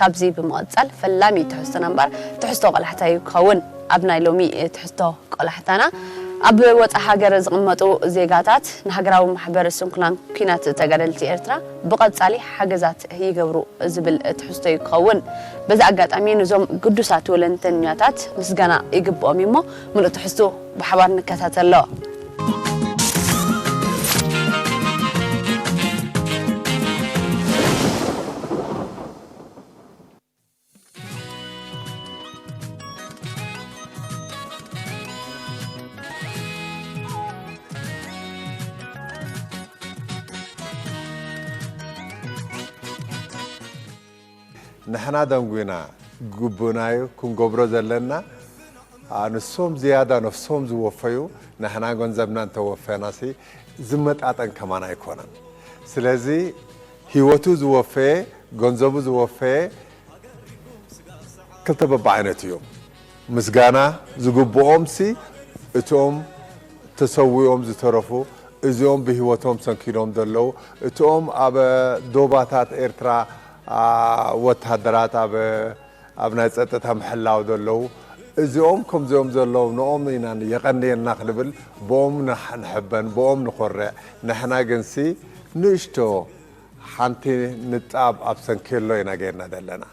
كابزي بمقصل فلامي تحسو نمبر تحسو قلحتا يكون أبناء لومي تحسو قلحتانا أب وطا هاجر زقمطو زيغاتات نهاجراو محبرسون كلان كينات تغادلتي إرترا بقصالي حاجزات يغبرو زبل تحسو يكون بزا أغاطامي نزوم قدوسات ولنتنياتات مسغانا يغبؤوم يمو ملو تحسو بحبار نكتاتلو نحنا دمغينا غبونايو كونغبرو زلنا انسوم زياده نفسوم زوفيو نحنا غنزبنا توفيناسي زمطاطن كمان ايكونن سلازي هيوتو زوفي غنزبو زوفي كلتب بعينتيو مسغانا زغبومسي اتوم تسويوم زترفو ازيوم بهيوتهم سنكيلوم دلو اتوم اب دوباتات إرترا وتهدرات أبناء ستة محلاو دلو إزيوم كم زيوم زلو نقوم يقني النخلبل بوم نحبن بوم نقرع نحنا جنسي نشتو حنتي نتعب أبسن كيلو يناجينا دلنا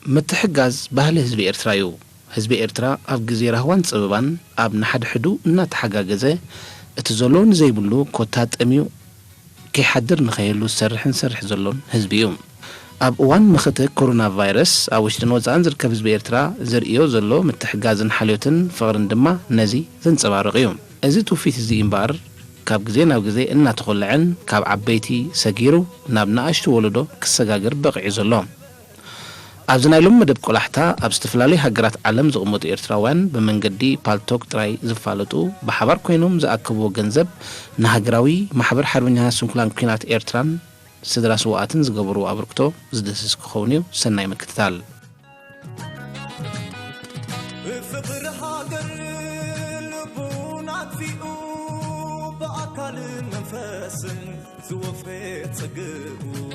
متحجز بهل حزب إرترايو حزب إرترا أب جزيرة هوان سببان أب نحد حدو نتحججزه اتزولون زي بلو كوتات أميو كي حدر نخيلو سرح زلون حزبيوم أب وان مخته كورونا فيروس أو شتنو زانزر كبز بإرترا زرئيو زلو متحجازن حاليوتن فغرن دما نزي زنصبارقيوم أزي توفيت زي إمبار كاب جزين أو جزي إنا تخلعن كاب عبيتي سجيرو نابنا أشتو ولدو كسجاجر بقعي زلوم أبزنا لهم مدب قلحتا أبستفلالي هجرات علم زغموت إرتراوان بمنجدي بالتوك تراي زفالتو بحبر كوينوم زأكبو جنزب نهجراوي محبر حربنها سنكلان كينات إرتران سدرا سواتن زغبرو أبركتو زدسس كخونيو سناي مكتتال فقر هاجر لبونات فيو بأكل منفس زوفيت سقبو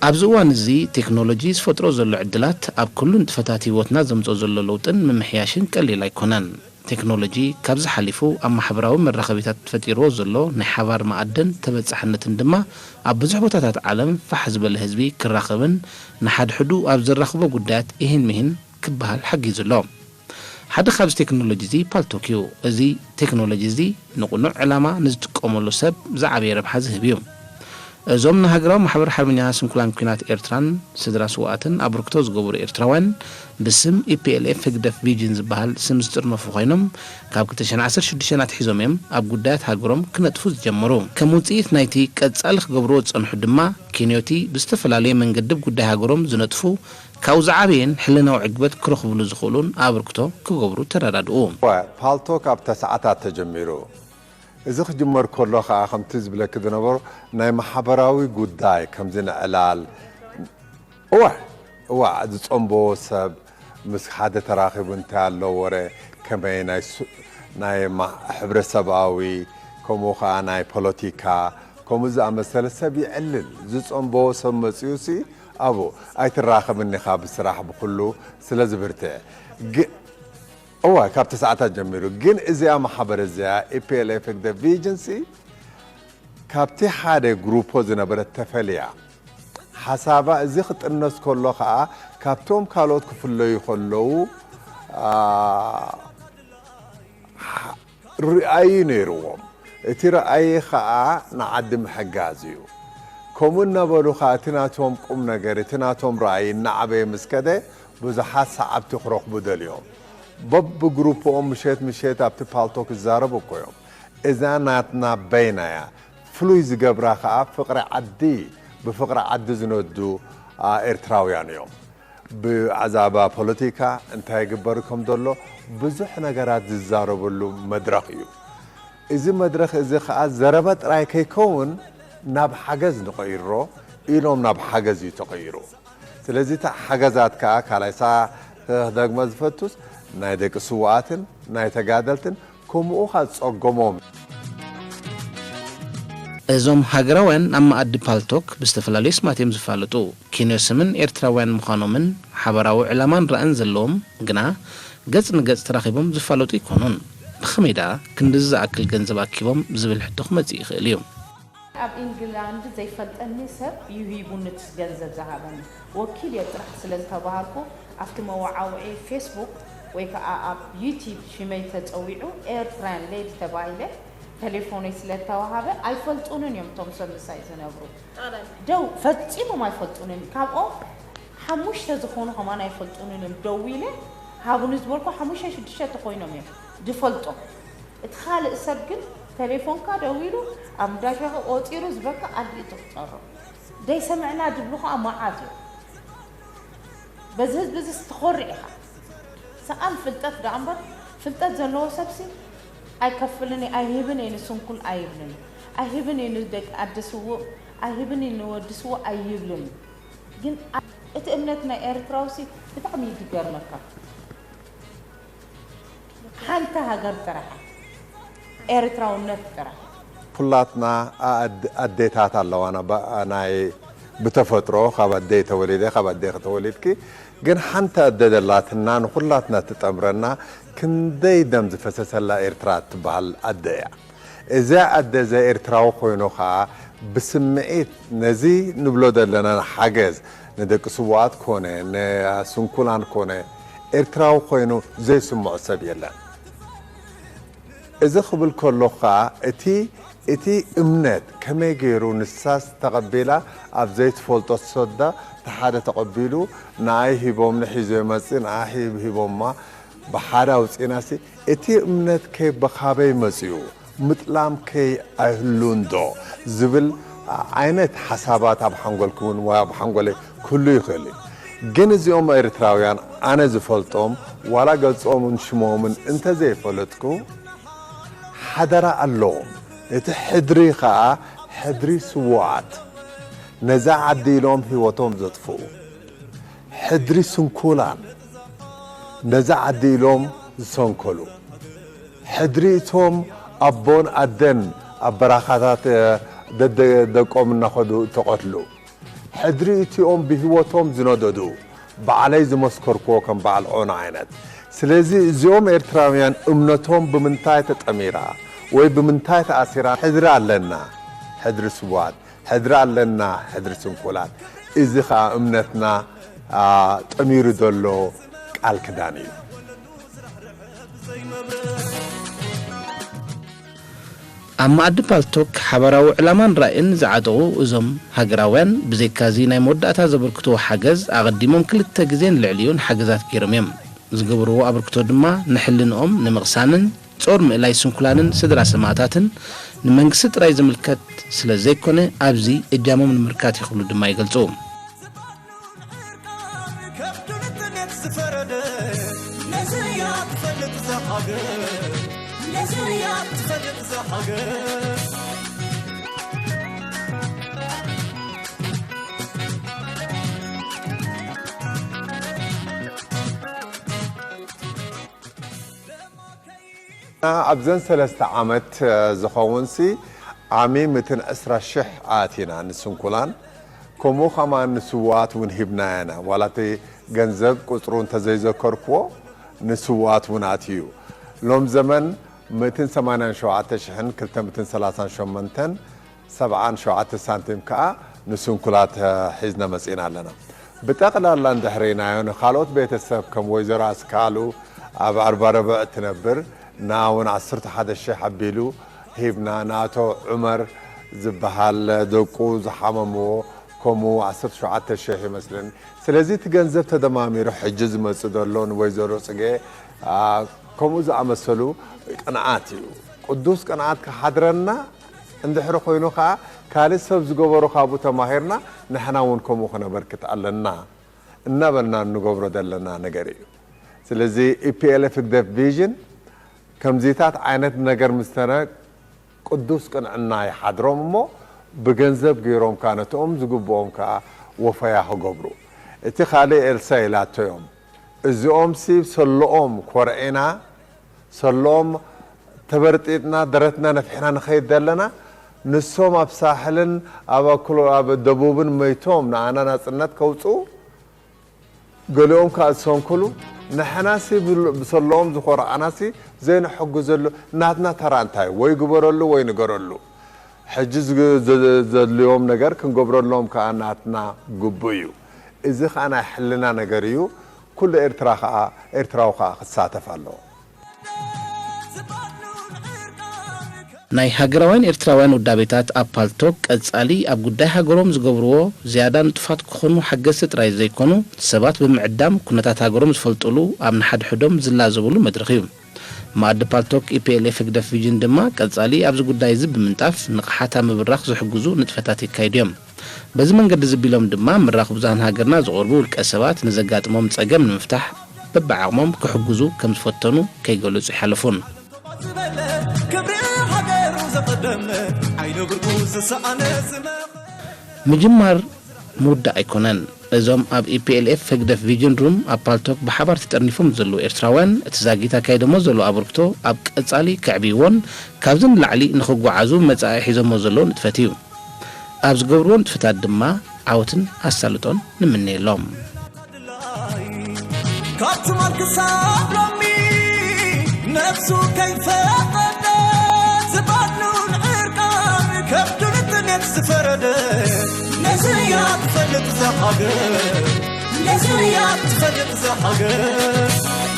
أبزوان زي تكنولوجيز فترو زلو عدلات أب كلون تفتاتي وطنا زمزو زلو لوطن ممحياشن كالي لايكونان تكنولوجي كابز حليفو أما حبراو من رخبيتات فتيرو زلو نحوار معدن تبتسحنة دما أب بزحبوتات عالم فحزب الهزبي كالرخبن نحاد حدو أب زرخبو قدات إهن مهن كبها الحقي زلو حد خابز تكنولوجي زي بالتوكيو زي تكنولوجي زي نقنع علامة نزدك أمولو سب زعبي ربحة زهبيوم زومنا هجرام محبر حرمنيها سمكلان كينات إرتران سدرا سواتن أبركتوز قبور إرتراوان بسم EPLF هجدف بيجنز بحال سمستر مفوخينم كاب كتشان عسر شدشانات حيزوميم أب قدات هجرام كنت فوز جمروم كموتيث نايتي كتسألخ قبروت صنحو كينيوتي بستفلالي من قدب قدا هجرام زنطفو كاوز عابين حلنا وعقبت كرخ بلو زخولون أبركتو كقبرو ترادو بالتو كاب تسعات تجميرو إذا خجمر كله خا خم تزبله كده نبر ناي محبراوي قداي كم زين علال عاد تصنبو سب مس حدا تراخب انت الله ورا كمان ناي ما حبر سباوي كمو خا ناي بوليتيكا كمو زع مسألة سبي علل تصنبو سب مسيوسي أبو أي تراخب إني خاب الصراحة بكله سلازبرته كاب تسعة جميرو جن إذا ما حبر إذا EPLF ده فيجنسي كاب تحادة جروبه زنا برا تفليا حسابا إذا خط الناس كله خا كاب توم كالوت كفلو يخلو رأي نيروم ترى أي خا نعدم حجازيو كمنا برو خاتنا توم قم نجرتنا توم رأي نعبه مسكده بزحات صعب تخرج بداليوم بب جروبهم مشيت أبتي بالتوك الزاربو كيوم إذا ناتنا بينايا فلويز جبرا خا فقرة عدي بفقرة عد زنودو إرتراويان يوم بعذابا بوليتيكا انتهى جبركم دولو بزح نجارات الزاربو اللو مدرخيو إذا مدرخ إذا خا زربت راي كيكون ناب حجز نغيره إلهم ناب حجز يتغيروا سلزي تا حجزات كالايسا داغ مزفتوس نايدك سواتن نايتقادلتن كم أخذ صقمهم እዞም ሃገራውያን ኣብ ማኣዲ ፓልቶክ ብዝተፈላለዩ ስማትዮም ዝፋለጡ ኪንዮስምን ኤርትራውያን ምዃኖምን ሓበራዊ ዕላማን ራእን ዘለዎም ግና ገጽ ንገጽ ተራኺቦም ዝፋለጡ ይኮኑን ብኸመይ ዳ ክንድዚ ዝኣክል ገንዘብ ኣኪቦም ዝብል ሕቶ ክመጽእ ይኽእል እዩ ኣብ ኢንግላንድ ዘይፈልጠኒ ሰብ ይሂቡን ገንዘብ ዝሃበኒ ወኪል የጥራሕ ስለዝተባሃልኩ ኣብቲ መዋዓውዒ ፌስቡክ ወይ ከዓ ኣብ ዩቲዩብ ሽመይ ተፀዊዑ ኤርትራን ሌዲ ተባሂለ ቴሌፎነይ ስለተዋሃበ ኣይፈልጡንን እዮም ቶም ሰብ ምሳይ ዝነብሩ ደው ፈፂሞም ኣይፈልጡንን ካብኦም ሓሙሽተ ዝኾኑ ከማን ኣይፈልጡንን እዮም ደው ኢለ ሃቡን ዝበልኩ 5-6 ኮይኖም እዮም ዝፈልጦም እቲ ካልእ ሰብ ግን ቴሌፎንካ ደው ኢሉ ኣብ ዳሻኸ ቆፂሩ ዝበካ ኣድሊቱ ትጠሮ ደይ ሰምዕና ድብሉ ከዓ መዓት እዩ በዚ ህዝቢ እዚ ዝተኾርዕ ኢኻ ሰኣን ፍልጠት ዳ እምበር ፍልጠት ዘለዎ ሰብሲ ኣይከፍልኒ ኣይሂብን ንስንኩል ኣይብልን ኣይሂብን ንደቂ ኣድስዎ ኣይሂብን ንወድስዎ ኣይብልን ግን እቲ እምነት ናይ ኤርትራውሲ ብጣዕሚ ይገርመካ ሓንቲ ሃገር ጥራሕ ኤርትራውነት ጥራሕ ኩላትና ኣዴታት ኣለዋና ናይ ብተፈጥሮ ካብ ኣዴይ ተወሊደ ካብ ኣዴይ ከተወሊድኪ ግን ሓንቲ ኣደ ደላትና ንኩላትና ትጠምረና ክንደይ ደም ዝፈሰሰላ ኤርትራ ትበሃል ኣደ እያ እዛ ኣደ ዘ ኤርትራዊ ኮይኑ ከዓ ብስምዒት ነዚ ንብሎ ዘለና ሓገዝ ንደቂ ስዋኣት ኮነ ንስንኩላን ኮነ ኤርትራዊ ኮይኑ ዘይስምዖ ሰብ የለን እዚ ክብል ከሎ ከዓ እቲ እምነት ከመይ ገይሩ ንሳስ ተቐቢላ ኣብ ዘይትፈልጦ ሰዳ ተሓደ ተቐቢሉ ንኣይ ሂቦም ንሒዞ መፅእ ንኣይ ሂቦማ ብሓደ ኣውፂናሲ እቲ እምነት ከይ በኻበይ መፅኡ ምጥላም ከይ ኣይህሉን ዶ ዝብል ዓይነት ሓሳባት ኣብ ሓንጎልኩምን ወይ ኣብ ሓንጎለይ ክህሉ ይኽእል ግን እዚኦም ኤርትራውያን ኣነ ዝፈልጦም ዋላ ገጾምን ሽሞምን እንተዘይፈለጥኩ ሓደራ ኣለዎም እቲ ሕድሪ ከዓ ሕድሪ ስዋዓት ነዛ ዓዲ ኢሎም ህይወቶም ዘጥፍኡ ሕድሪ ስንኩላን ነዛ ዓዲ ኢሎም ዝሰንከሉ ሕድሪ እቶም ኣቦን ኣደን ኣብ በራኻታት ደቆም እናኸዱ ተቐትሉ ሕድሪ እቲኦም ብህይወቶም ዝነደዱ በዓለይ ዝመስከርክዎ ከም በዓል ዖና ዓይነት ስለዚ እዚኦም ኤርትራውያን እምነቶም ብምንታይ ተጠሚራ ወይ ብምንታይ ተኣሲራ ሕድሪ ኣለና ሕድሪ ስዋዓት ሕድሪ ኣለና ሕድሪ ስንኩላን እዚ ከዓ እምነትና ጠሚሩ ዘሎ ቃል ክዳን እዩ ኣብ ማኣዲ ፓልቶክ ሓበራዊ ዕላማን ራእን ዝዓጠቑ እዞም ሃገራውያን ብዘይካዚ ናይ መወዳእታ ዘበርክትዎ ሓገዝ ኣቐዲሞም 2 ግዜን ልዕልዩን ሓገዛት ገይሮም እዮም ዝገብርዎ ኣበርክቶ ድማ ንሕልንኦም ንምቕሳንን ጾር ምእላይ ስንኩላንን ስድራ ሰማዕታትን ንመንግስቲ ጥራይ ዝምልከት ስለ ዘይኮነ ኣብዚ እጃሞም ንምርካት ይኽእሉ ድማ ይገልጹ ኣብዘን 3 ዓመት ዝኸውንሲ ዓሚ 120,000 ኣቲና ንስንኩላን ከምኡ ኸማ ንስዋዓት እውን ሂብናያና ዋላቲ ገንዘብ ቁፅሩ እንተዘይዘከርክዎ ንስዋዓት እውን ኣትዩ ሎም ዘመን 187,238 ሳንቲም ከዓ ንስንኩላት ሒዝና መፂና ኣለና ብጠቕላላ እንድሕሪናዮ ንኻልኦት ቤተሰብ ከም ወይዘሮ ኣስካሉ ኣብ 44 ትነብር ናውን 11,000 ሓቢሉ ሂብና ናቶ ዑመር ዝበሃል ደቁ ዝሓመምዎ ከምኡ 17,000 ይመስለኒ ስለዚ እቲ ገንዘብ ተደማሚሩ ሕጂ ዝመፅእ ዘሎ ንወይዘሮ ፅጌ ከምኡ ዝኣመሰሉ ቅንዓት እዩ ቅዱስ ቅንዓት ክሓድረና እንድሕሪ ኮይኑ ከዓ ካልእ ሰብ ዝገበሮ ካብኡ ተማሂርና ንሕና እውን ከምኡ ክነበርክት ኣለና እናበልና ንገብሮ ዘለና ነገር እዩ ስለዚ ኢፒኤልኤፍ ግደፍ ቪዥን ከምዚታት ዓይነት ነገር ምስተነ ቅዱስ ቅንዕና ይሓድሮም እሞ ብገንዘብ ገይሮም ከዓ ነቶም ዝግብኦም ከዓ ወፈያ ክገብሩ እቲ ካልእ ኤልሳ ኢላቶዮም እዚኦም ሲ ሰሎኦም ኮርዒና ሰሎኦም ተበርጢጥና ደረትና ነፍሕና ንኸይድ ዘለና ንሶም ኣብ ሳሕልን ኣብ ደቡብን መይቶም ንኣና ናጽነት ከውፁ ገሊኦም ካእሶም ኩሉ ንሕናሲ ብሰለዎም ዝኮርዓናሲ ዘይንሕግዘሉ ናትና ተራ እንታይ ወይ ግበረሉ ወይ ንገረሉ ሕጂ ዘድልዮም ነገር ክንገብረሎም ከዓ ናትና ግቡእ እዩ እዚ ከዓ ናይ ሕልና ነገር እዩ ኩሉ ኤርትራዊ ከዓ ክሳተፍ ኣለዎ ናይ ሃገራውያን ኤርትራውያን ውዳቤታት ኣብ ፓልቶክ ቀጻሊ ኣብ ጉዳይ ሃገሮም ዝገብርዎ ዝያዳ ንጥፋት ክኾኑ ሓገዝቲ ጥራይ ዘይኮኑ ሰባት ብምዕዳም ኩነታት ሃገሮም ዝፈልጥሉ ኣብ ንሓድሕዶም ዝላዘብሉ መድረኽ እዩ ማዕድ ፓልቶክ ኢፒኤልኤፍ ህግደፍ ቪዥን ድማ ቀጻሊ ኣብዚ ጉዳይ እዚ ብምንጣፍ ንቕሓታ ምብራኽ ዝሕግዙ ንጥፈታት ይካይዱ እዮም በዚ መንገዲ ዝቢሎም ድማ ምራኽ ብዙሃን ሃገርና ዝቐርቡ ውልቀ ሰባት ንዘጋጥሞም ፀገም ንምፍታሕ በብዓቕሞም ክሕግዙ ከም ዝፈተኑ ከይገለጹ ይሓልፉን ምጅማር ሙዳእ ኣይኮነን እዞም ኣብ ኢፒኤልኤፍ ህግደፍ ቪዥን ሩም ኣብ ፓልቶክ ብሓባር ተጠርኒፎም ዘለዉ ኤርትራውያን እቲ ዛጊታ ካይደሞ ዘሎ ኣበርክቶ ኣብ ቀጻሊ ክዕብይዎን ካብዚ ንላዕሊ ንኽጓዓዙ መጻኢ ሒዞሞ ዘለዉ ንጥፈት እዩ ኣብ ዝገብርዎ ንጥፈታት ድማ ዓወትን ኣሳልጦን ንምንየሎም ካትማር ክሳብ ሎሚ ነፍሱ ከይፈቐደ ዝባድሉ ንዕርቃን ከብዱን ነፍስፈረደ نزيا تفلت زحقة نزيا تفلت زحقة